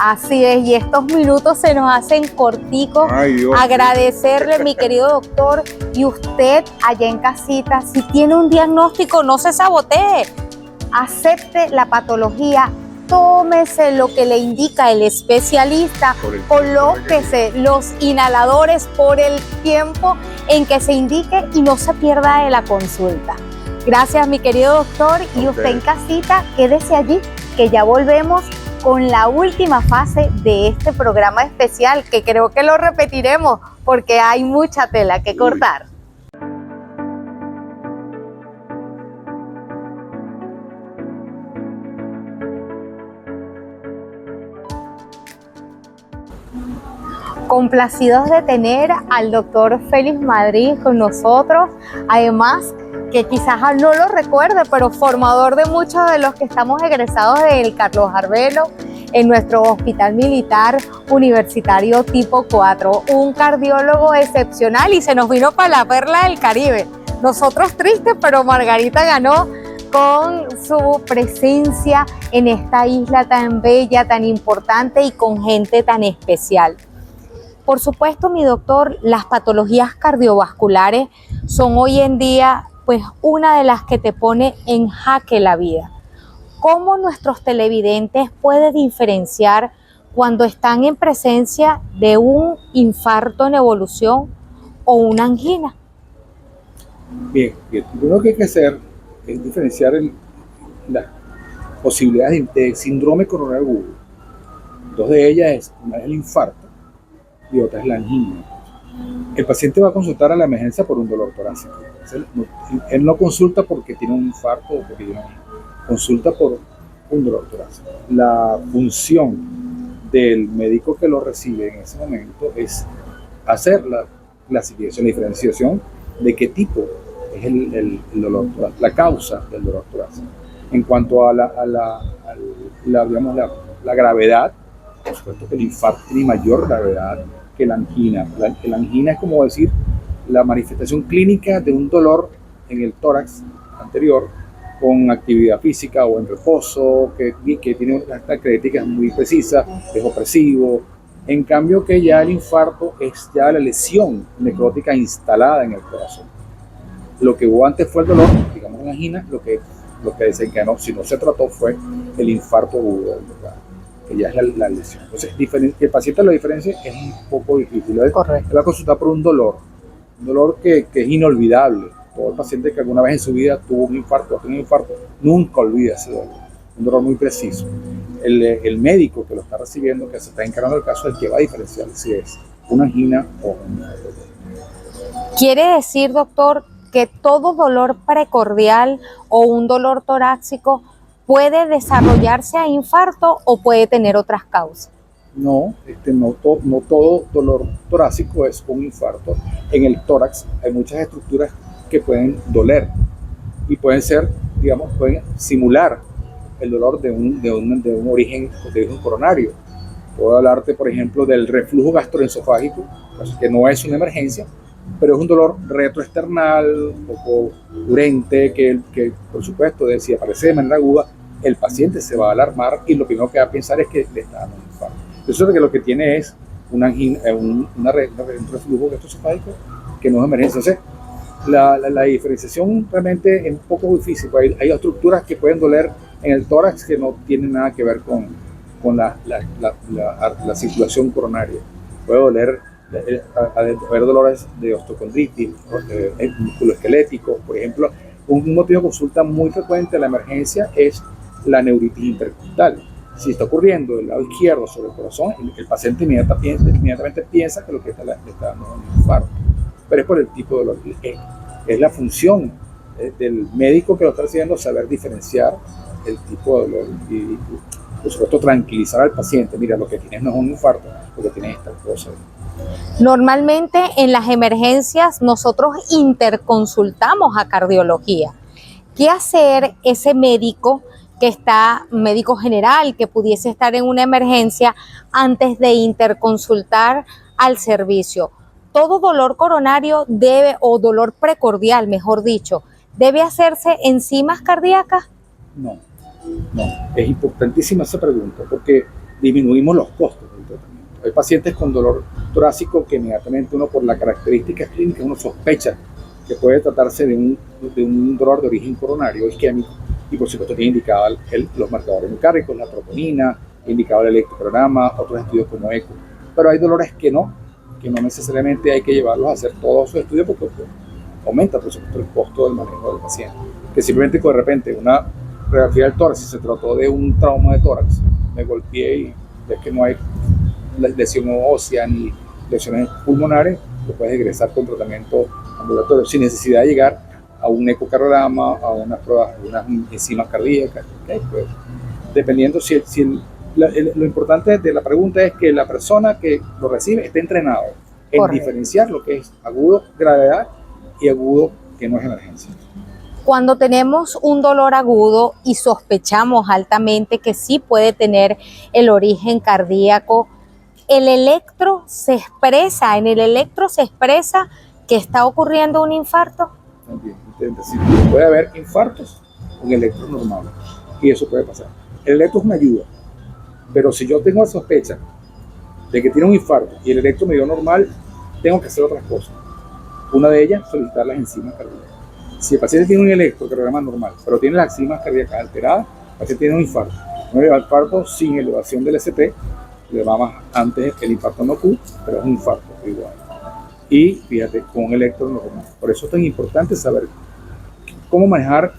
Así es, y estos minutos se nos hacen corticos. Ay, Dios. Agradecerle, mi querido doctor, y usted allá en casita, si tiene un diagnóstico, no se sabotee, acepte la patología, tómese lo que le indica el especialista, colóquese los inhaladores por el tiempo en que se indique y no se pierda de la consulta. Gracias, mi querido doctor, y usted en casita, quédese allí que ya volvemos con la última fase de este programa especial, que creo que lo repetiremos porque hay mucha tela que cortar. Complacidos de tener al doctor Félix Madrid con nosotros, además que quizás no lo recuerde, pero formador de muchos de los que estamos egresados del Carlos Arbelo en nuestro Hospital Militar Universitario tipo 4, un cardiólogo excepcional, y se nos vino para la perla del Caribe. Nosotros tristes, pero Margarita ganó con su presencia en esta isla tan bella, tan importante y con gente tan especial. Por supuesto, mi doctor, las patologías cardiovasculares son hoy en día pues una de las que te pone en jaque la vida. ¿Cómo nuestros televidentes pueden diferenciar cuando están en presencia de un infarto en evolución o una angina? Bien, lo primero que hay que hacer es diferenciar las posibilidades de síndrome coronario agudo. Dos de ellas es, una es el infarto y otra es la angina. El paciente va a consultar a la emergencia por un dolor torácico. Él no consulta porque tiene un infarto o porque tiene una angina. Consulta por un dolor torácico. La función del médico que lo recibe en ese momento es hacer la clasificación, la diferenciación de qué tipo es el dolor torácico, la causa del dolor torácico. En cuanto a la gravedad, por supuesto que el infarto tiene mayor gravedad que la angina. La angina es como decir la manifestación clínica de un dolor en el tórax anterior con actividad física o en reposo, que tiene unas características muy precisas, es opresivo. En cambio que ya el infarto es ya la lesión necrótica instalada en el corazón. Lo que hubo antes fue el dolor, digamos la angina, lo que desencadenó, si no se trató, fue el infarto agudo, que ya es la lesión. Entonces, que el paciente lo diferencie es un poco difícil. Correcto. Él va a consultar por un dolor que es inolvidable. Todo el paciente que alguna vez en su vida tuvo un infarto nunca olvida ese dolor. Un dolor muy preciso. El médico que lo está recibiendo, que se está encargando del caso, es el que va a diferenciar si es una angina o un infarto. ¿Quiere decir, doctor, que todo dolor precordial o un dolor torácico puede desarrollarse a infarto o puede tener otras causas? No, no todo dolor torácico es un infarto. En el tórax hay muchas estructuras que pueden doler y pueden ser, digamos, pueden simular el dolor de un origen coronario. Puedo hablarte, por ejemplo, del reflujo gastroesofágico, que no es una emergencia, pero es un dolor retroesternal, un poco urente, que por supuesto, si aparece de manera aguda, el paciente se va a alarmar y lo primero que va a pensar es que le está dando un infarto. Eso es que lo que tiene es un reflujo gastroesofágico que no es emergencia. Entonces, la diferenciación realmente es un poco difícil. Hay estructuras que pueden doler en el tórax que no tienen nada que ver con la circulación coronaria. Puede haber dolores de osteocondritis, musculoesqueléticos, por ejemplo. Un motivo de consulta muy frecuente en la emergencia es la neuritis intercostal. Si está ocurriendo del lado izquierdo sobre el corazón, el paciente inmediatamente piensa que lo que le está dando es un infarto. Pero es por el tipo de dolor. Es la función del médico que lo está haciendo saber diferenciar el tipo de dolor y por supuesto tranquilizar al paciente. Mira, lo que tienes no es un infarto, lo que tienes es tal cosa. Normalmente en las emergencias nosotros interconsultamos a cardiología. ¿Qué hacer ese médico médico general, que pudiese estar en una emergencia antes de interconsultar al servicio? Todo dolor coronario o dolor precordial, mejor dicho, ¿debe hacerse enzimas cardíacas? No. Es importantísima esa pregunta porque disminuimos los costos del tratamiento. Hay pacientes con dolor torácico que inmediatamente uno, por las características clínicas, uno sospecha que puede tratarse de un dolor de origen coronario isquémico y por supuesto tiene indicado los marcadores micárdicos, la troponina, indicado el electrocardiograma, otros estudios como eco. Pero hay dolores que no necesariamente hay que llevarlos a hacer todos esos estudios porque aumenta por supuesto el costo del manejo del paciente. Que simplemente de repente radiografía del tórax, si se trató de un trauma de tórax, me golpeé y ves que no hay lesión ósea ni lesiones pulmonares, lo puedes ingresar con tratamiento ambulatorio sin necesidad de llegar a un ecocardiograma, a unas pruebas, a unas enzimas cardíacas. ¿Okay? Pues, dependiendo lo importante de la pregunta es que la persona que lo recibe esté entrenado en Correcto. diferenciar lo que es agudo, gravedad y agudo que no es emergencia. Cuando tenemos un dolor agudo y sospechamos altamente que sí puede tener el origen cardíaco, en el electro se expresa que está ocurriendo un infarto. También, sí, puede haber infartos con electro normal y eso puede pasar. El electro es una ayuda, pero si yo tengo la sospecha de que tiene un infarto y el electro me dio normal, tengo que hacer otras cosas. Una de ellas, solicitar las enzimas cardíacas. Si el paciente tiene un electrocardiograma normal, pero tiene las enzimas cardíacas alteradas, el paciente tiene un infarto. Un infarto sin elevación del ST, le llamamos antes el infarto no Q, pero es un infarto igual. Y fíjate, con un electro normal. Por eso es tan importante saber cómo manejar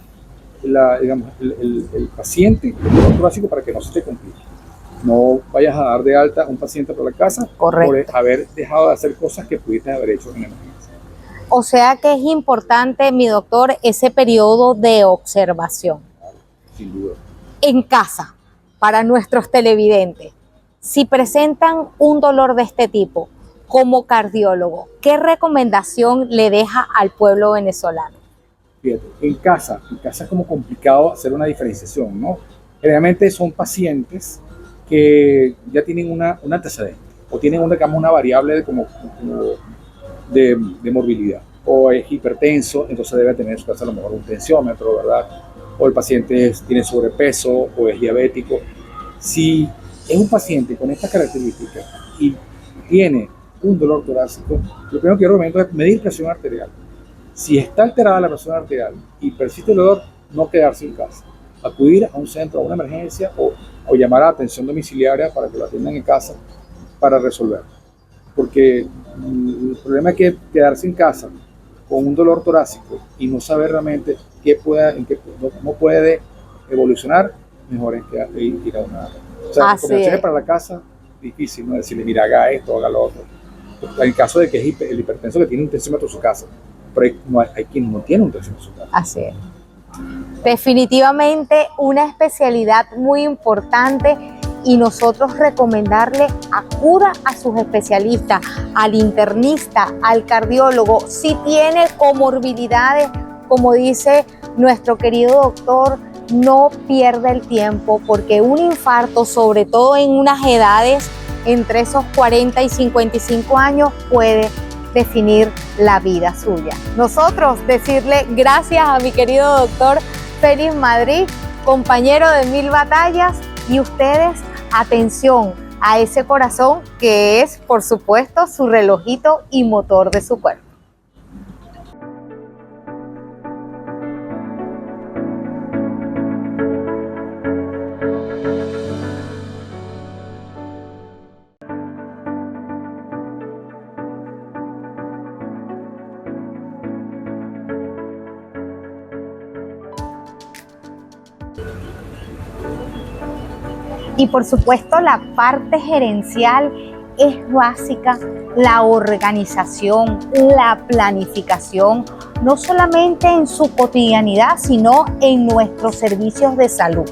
el paciente, el dolor torácico, para que no se te complique. No vayas a dar de alta a un paciente por la casa. Correcto. Por haber dejado de hacer cosas que pudiste haber hecho en emergencia. O sea que es importante, mi doctor, ese periodo de observación. Sin duda. En casa, para nuestros televidentes, si presentan un dolor de este tipo, como cardiólogo, ¿qué recomendación le deja al pueblo venezolano? Fíjate, en casa es como complicado hacer una diferenciación, ¿no? Generalmente son pacientes que ya tienen un antecedente o tienen una variable de morbilidad, o es hipertenso, entonces debe tener en su casa a lo mejor un tensiómetro, ¿verdad? O el paciente tiene sobrepeso o es diabético. Si es un paciente con estas características y tiene un dolor torácico, lo primero que yo recomiendo es medir presión arterial. Si está alterada la presión arterial y persiste el dolor, no quedarse en casa, acudir a un centro, a una emergencia o llamar a atención domiciliaria para que lo atiendan en casa para resolver. Porque el problema es que quedarse en casa con un dolor torácico y no saber realmente cómo puede evolucionar, mejor es que ir a una... O sea, recomendaciones para la casa, difícil, ¿no? Decirle, mira, haga esto, haga lo otro. En caso de que es el hipertenso que tiene un tensiómetro en su casa, pero hay quien no tiene un tensiómetro en su casa. Así es. Definitivamente una especialidad muy importante y nosotros recomendarle acuda a sus especialistas, al internista, al cardiólogo, si tiene comorbilidades, como dice nuestro querido doctor, no pierda el tiempo porque un infarto, sobre todo en unas edades entre esos 40 y 55 años, puede definir la vida suya. Nosotros decirle gracias a mi querido doctor Félix Madrid, compañero de 1000 batallas, y ustedes, atención a ese corazón que es, por supuesto, su relojito y motor de su cuerpo. Y por supuesto la parte gerencial es básica, la organización, la planificación, no solamente en su cotidianidad, sino en nuestros servicios de salud.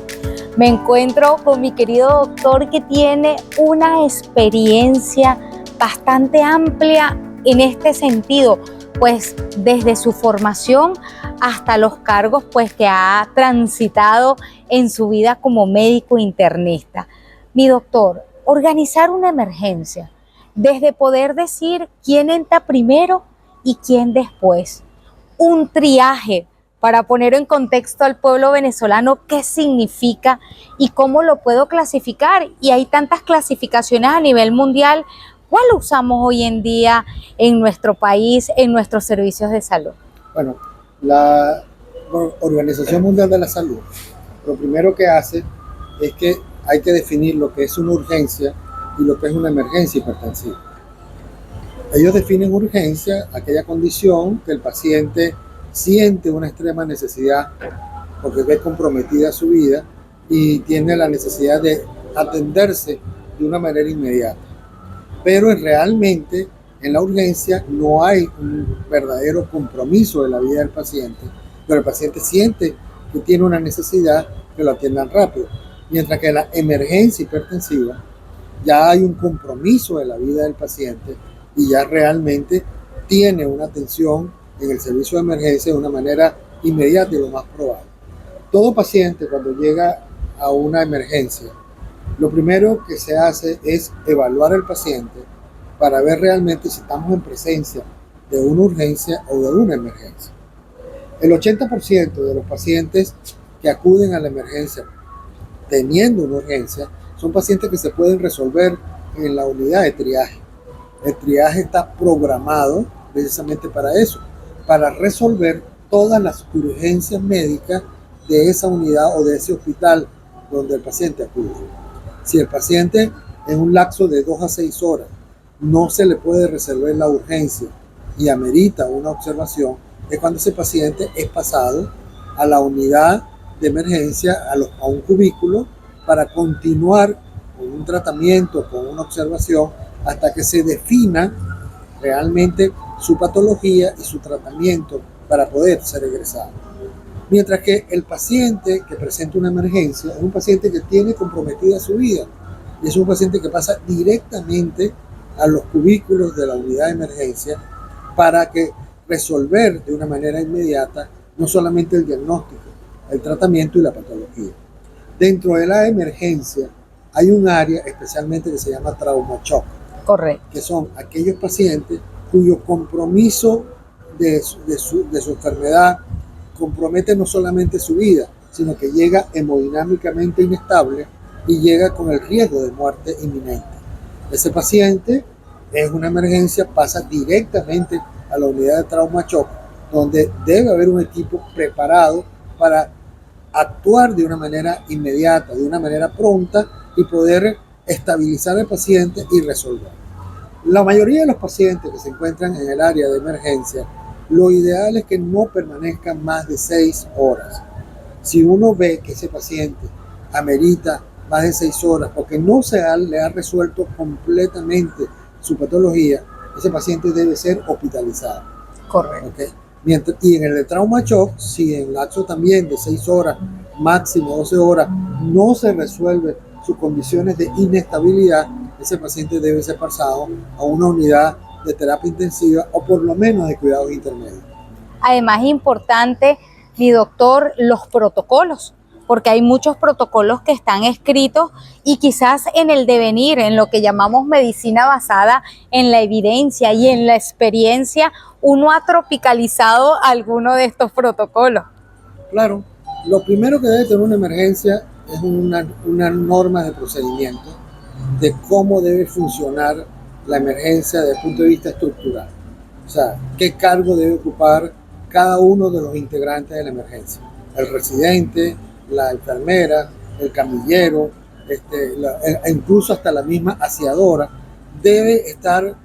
Me encuentro con mi querido doctor que tiene una experiencia bastante amplia en este sentido, pues desde su formación hasta los cargos pues que ha transitado en su vida como médico internista. Mi doctor, organizar una emergencia, desde poder decir quién entra primero y quién después, un triaje para poner en contexto al pueblo venezolano qué significa y cómo lo puedo clasificar. Y hay tantas clasificaciones a nivel mundial. ¿Cuál usamos hoy en día en nuestro país, en nuestros servicios de salud? Bueno, la Organización Mundial de la Salud, lo primero que hace es que hay que definir lo que es una urgencia y lo que es una emergencia hipertensiva. Ellos definen urgencia aquella condición que el paciente siente una extrema necesidad porque ve comprometida su vida y tiene la necesidad de atenderse de una manera inmediata. Pero realmente en la urgencia no hay un verdadero compromiso de la vida del paciente, pero el paciente siente que tiene una necesidad que lo atiendan rápido. Mientras que en la emergencia hipertensiva ya hay un compromiso de la vida del paciente y ya realmente tiene una atención en el servicio de emergencia de una manera inmediata y lo más probable. Todo paciente cuando llega a una emergencia, lo primero que se hace es evaluar al paciente para ver realmente si estamos en presencia de una urgencia o de una emergencia. El 80% de los pacientes que acuden a la emergencia teniendo una urgencia son pacientes que se pueden resolver en la unidad de triaje. El triaje está programado precisamente para eso, para resolver todas las urgencias médicas de esa unidad o de ese hospital donde el paciente acude. Si el paciente en un lapso de 2 a 6 horas no se le puede resolver la urgencia y amerita una observación, es cuando ese paciente es pasado a la unidad de emergencia, a un cubículo, para continuar con un tratamiento, con una observación, hasta que se defina realmente su patología y su tratamiento para poder ser egresado. Mientras que el paciente que presenta una emergencia es un paciente que tiene comprometida su vida y es un paciente que pasa directamente a los cubículos de la unidad de emergencia para que resolver de una manera inmediata no solamente el diagnóstico, el tratamiento y la patología. Dentro de la emergencia hay un área especialmente que se llama trauma shock. Correcto. Que son aquellos pacientes cuyo compromiso de su enfermedad compromete no solamente su vida, sino que llega hemodinámicamente inestable y llega con el riesgo de muerte inminente. Ese paciente es una emergencia, pasa directamente a la unidad de trauma shock, donde debe haber un equipo preparado para actuar de una manera inmediata, de una manera pronta y poder estabilizar al paciente y resolver. La mayoría de los pacientes que se encuentran en el área de emergencia, lo ideal es que no permanezcan más de 6 horas. Si uno ve que ese paciente amerita más de 6 horas porque no le ha resuelto completamente su patología, ese paciente debe ser hospitalizado. Correcto. ¿Okay? Y en el trauma shock, si en lapso también de 6 horas, máximo 12 horas, no se resuelve sus condiciones de inestabilidad, ese paciente debe ser pasado a una unidad de terapia intensiva o por lo menos de cuidados intermedios. Además, es importante, mi doctor, los protocolos, porque hay muchos protocolos que están escritos y quizás en el devenir, en lo que llamamos medicina basada en la evidencia y en la experiencia, uno ha tropicalizado alguno de estos protocolos. Claro, lo primero que debe tener una emergencia es una norma de procedimiento de cómo debe funcionar la emergencia desde el punto de vista estructural. O sea, qué cargo debe ocupar cada uno de los integrantes de la emergencia. El residente, la enfermera, el camillero, incluso hasta la misma aseadora, debe estar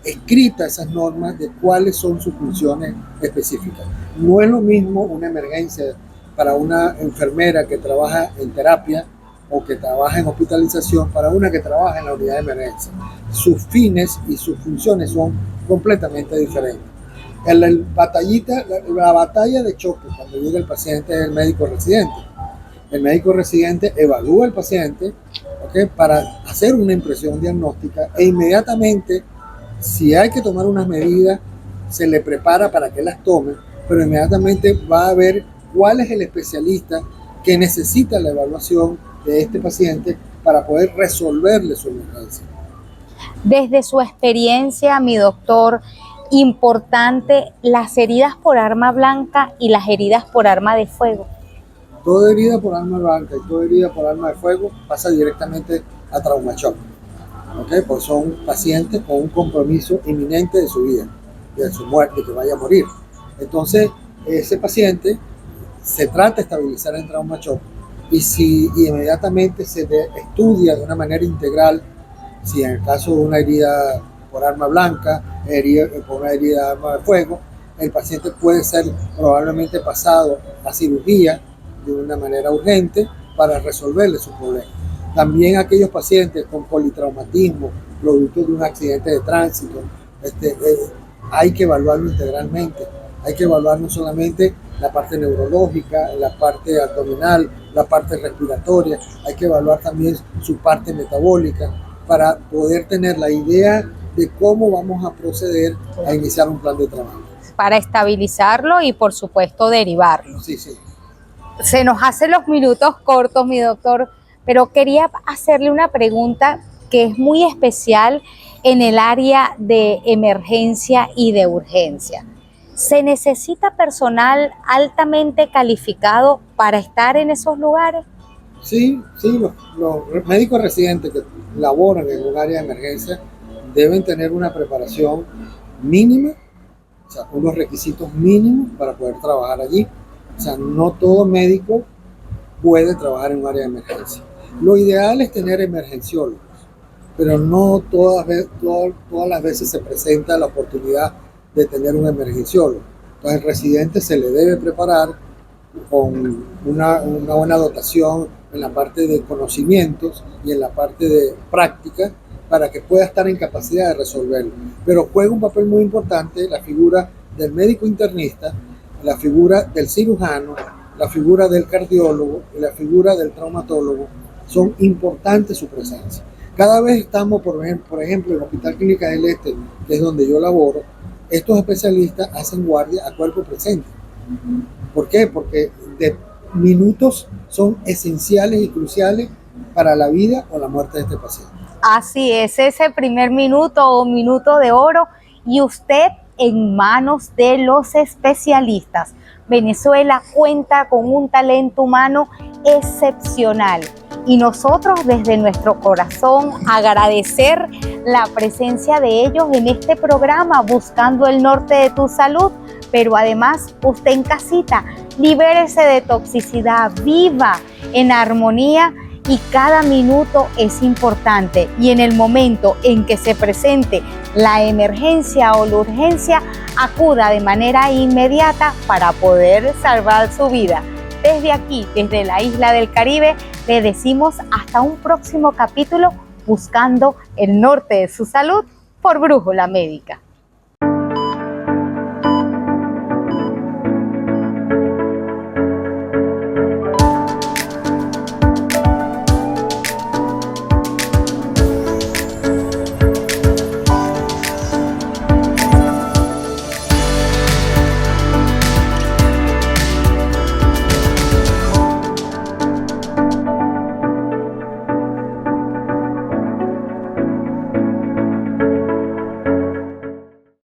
escritas esas normas de cuáles son sus funciones específicas. No es lo mismo una emergencia para una enfermera que trabaja en terapia o que trabaja en hospitalización para una que trabaja en la unidad de emergencia. Sus fines y sus funciones son completamente diferentes. La batalla de choque cuando llega el paciente es el médico residente. El médico residente evalúa al paciente, ¿okay?, para hacer una impresión diagnóstica e inmediatamente, si hay que tomar unas medidas, se le prepara para que las tome, pero inmediatamente va a ver cuál es el especialista que necesita la evaluación de este paciente para poder resolverle su emergencia. Desde su experiencia, mi doctor, importante las heridas por arma blanca y las heridas por arma de fuego. Toda herida por arma blanca y toda herida por arma de fuego pasa directamente a trauma shock, ¿okay? Porque son pacientes con un compromiso inminente de su vida, de su muerte, que vaya a morir. Entonces, ese paciente se trata de estabilizar en trauma shock y si inmediatamente se estudia de una manera integral, si en el caso de una herida por arma blanca, por una herida de arma de fuego, el paciente puede ser probablemente pasado a cirugía de una manera urgente para resolverle su problema. También aquellos pacientes con politraumatismo, producto de un accidente de tránsito, hay que evaluarlo integralmente. Hay que evaluar no solamente la parte neurológica, la parte abdominal, la parte respiratoria, hay que evaluar también su parte metabólica para poder tener la idea de cómo vamos a proceder a iniciar un plan de trabajo. Para estabilizarlo y por supuesto derivarlo. Sí, sí. Se nos hacen los minutos cortos, mi doctor, pero quería hacerle una pregunta que es muy especial en el área de emergencia y de urgencia. ¿Se necesita personal altamente calificado para estar en esos lugares? Sí, los médicos residentes que laboran en un área de emergencia deben tener una preparación mínima, o sea, unos requisitos mínimos para poder trabajar allí. O sea, no todo médico puede trabajar en un área de emergencia. Lo ideal es tener emergenciólogos, pero no todas las veces se presenta la oportunidad de tener un emergenciólogo. Entonces, al residente se le debe preparar con una buena dotación en la parte de conocimientos y en la parte de práctica para que pueda estar en capacidad de resolverlo. Pero juega un papel muy importante la figura del médico internista, la figura del cirujano, la figura del cardiólogo y la figura del traumatólogo. Son importantes su presencia. Cada vez estamos, por ejemplo, en el Hospital Clínica del Este, que es donde yo laboro, estos especialistas hacen guardia a cuerpo presente. ¿Por qué? Porque de minutos son esenciales y cruciales para la vida o la muerte de este paciente. Así es, ese primer minuto o minuto de oro, y usted en manos de los especialistas. Venezuela cuenta con un talento humano excepcional y nosotros desde nuestro corazón agradecer la presencia de ellos en este programa Buscando el Norte de tu Salud. Pero además usted en casita, libérese de toxicidad, viva en armonía, y cada minuto es importante, y en el momento en que se presente la emergencia o la urgencia, acuda de manera inmediata para poder salvar su vida. Desde aquí, desde la isla del Caribe, le decimos hasta un próximo capítulo Buscando el Norte de su Salud por Brújula Médica.